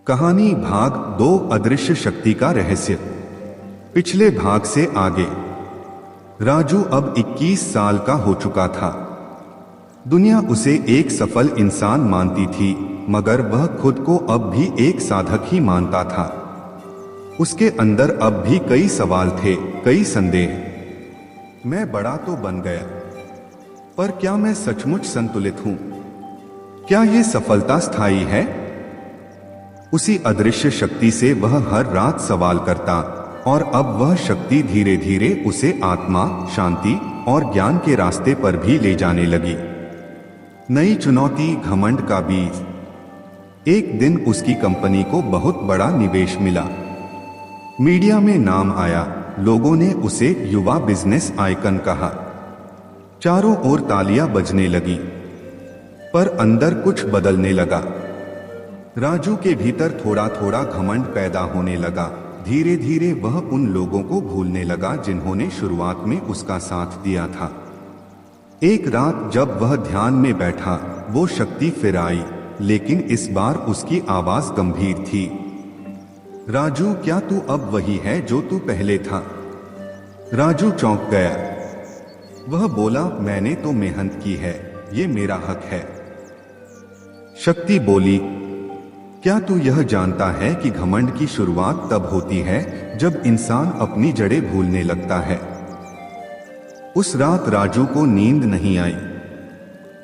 कहानी भाग 2 अदृश्य शक्ति का रहस्य। पिछले भाग से आगे। राजू अब 21 साल का हो चुका था। दुनिया उसे एक सफल इंसान मानती थी, मगर वह खुद को अब भी एक साधक ही मानता था। उसके अंदर अब भी कई सवाल थे, कई संदेह। मैं बड़ा तो बन गया, पर क्या मैं सचमुच संतुलित हूं? क्या यह सफलता स्थायी है? उसी अदृश्य शक्ति से वह हर रात सवाल करता, और अब वह शक्ति धीरे धीरे उसे आत्मा, शांति और ज्ञान के रास्ते पर भी ले जाने लगी। नई चुनौती, घमंड का बीज। एक दिन उसकी कंपनी को बहुत बड़ा निवेश मिला। मीडिया में नाम आया, लोगों ने उसे युवा बिजनेस आइकन कहा। चारों ओर तालियां बजने लगी, पर अंदर कुछ बदलने लगा। राजू के भीतर थोड़ा थोड़ा घमंड पैदा होने लगा। धीरे धीरे वह उन लोगों को भूलने लगा जिन्होंने शुरुआत में उसका साथ दिया था। एक रात जब वह ध्यान में बैठा, वो शक्ति फिर आई, लेकिन इस बार उसकी आवाज गंभीर थी। राजू, क्या तू अब वही है जो तू पहले था? राजू चौंक गया। वह बोला, मैंने तो मेहनत की है, ये मेरा हक है। शक्ति बोली, क्या तू यह जानता है कि घमंड की शुरुआत तब होती है जब इंसान अपनी जड़ें भूलने लगता है? उस रात राजू को नींद नहीं आई।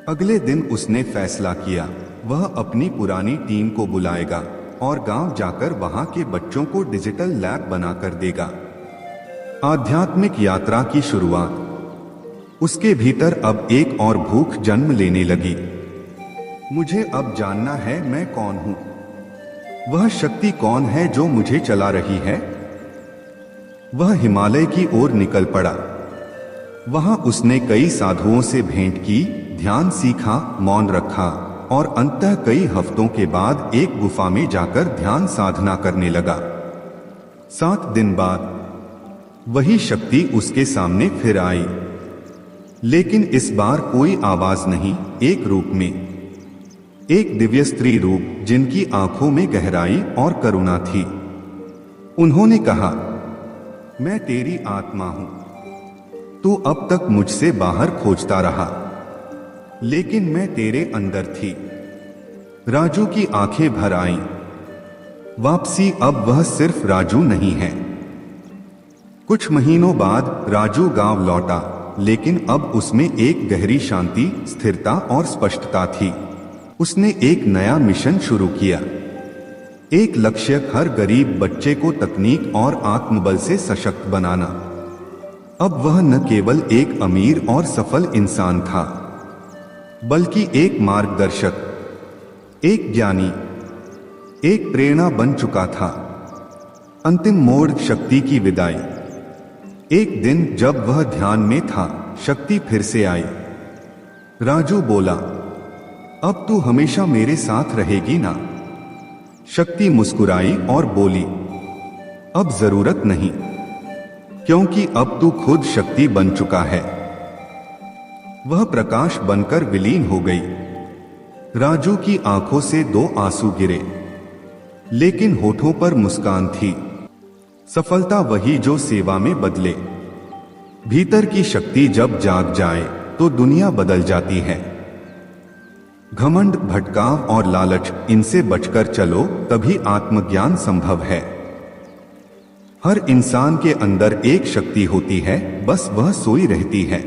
अगले दिन उसने फैसला किया, वह अपनी पुरानी टीम को बुलाएगा और गांव जाकर वहां के बच्चों को डिजिटल लैब बनाकर देगा। आध्यात्मिक यात्रा की शुरुआत। उसके भीतर अब एक और भूख जन्म लेने लगी। मुझे अब जानना है मैं कौन हूं। वह शक्ति कौन है जो मुझे चला रही है? वह हिमालय की ओर निकल पड़ा। वहां उसने कई साधुओं से भेंट की, ध्यान सीखा, मौन रखा और अंततः कई हफ्तों के बाद एक गुफा में जाकर ध्यान साधना करने लगा। 7 दिन बाद वही शक्ति उसके सामने फिर आई, लेकिन इस बार कोई आवाज नहीं, एक रूप में। एक दिव्य स्त्री रूप, जिनकी आंखों में गहराई और करुणा थी। उन्होंने कहा, मैं तेरी आत्मा हूं। तू अब तक मुझसे बाहर खोजता रहा, लेकिन मैं तेरे अंदर थी। राजू की आंखें भर आईं। वापसी। अब वह सिर्फ राजू नहीं है। कुछ महीनों बाद राजू गांव लौटा, लेकिन अब उसमें एक गहरी शांति, स्थिरता और स्पष्टता थी। उसने एक नया मिशन शुरू किया। एक लक्ष्य, हर गरीब बच्चे को तकनीक और आत्मबल से सशक्त बनाना। अब वह न केवल एक अमीर और सफल इंसान था, बल्कि एक मार्गदर्शक, एक ज्ञानी, एक प्रेरणा बन चुका था। अंतिम मोड़, शक्ति की विदाई। एक दिन जब वह ध्यान में था, शक्ति फिर से आई। राजू बोला, अब तू हमेशा मेरे साथ रहेगी ना? शक्ति मुस्कुराई और बोली, अब जरूरत नहीं, क्योंकि अब तू खुद शक्ति बन चुका है। वह प्रकाश बनकर विलीन हो गई। राजू की आंखों से 2 आंसू गिरे, लेकिन होठों पर मुस्कान थी। सफलता वही जो सेवा में बदले। भीतर की शक्ति जब जाग जाए तो दुनिया बदल जाती है। घमंड, भटकाव और लालच, इनसे बचकर चलो, तभी आत्मज्ञान संभव है। हर इंसान के अंदर एक शक्ति होती है, बस वह सोई रहती है।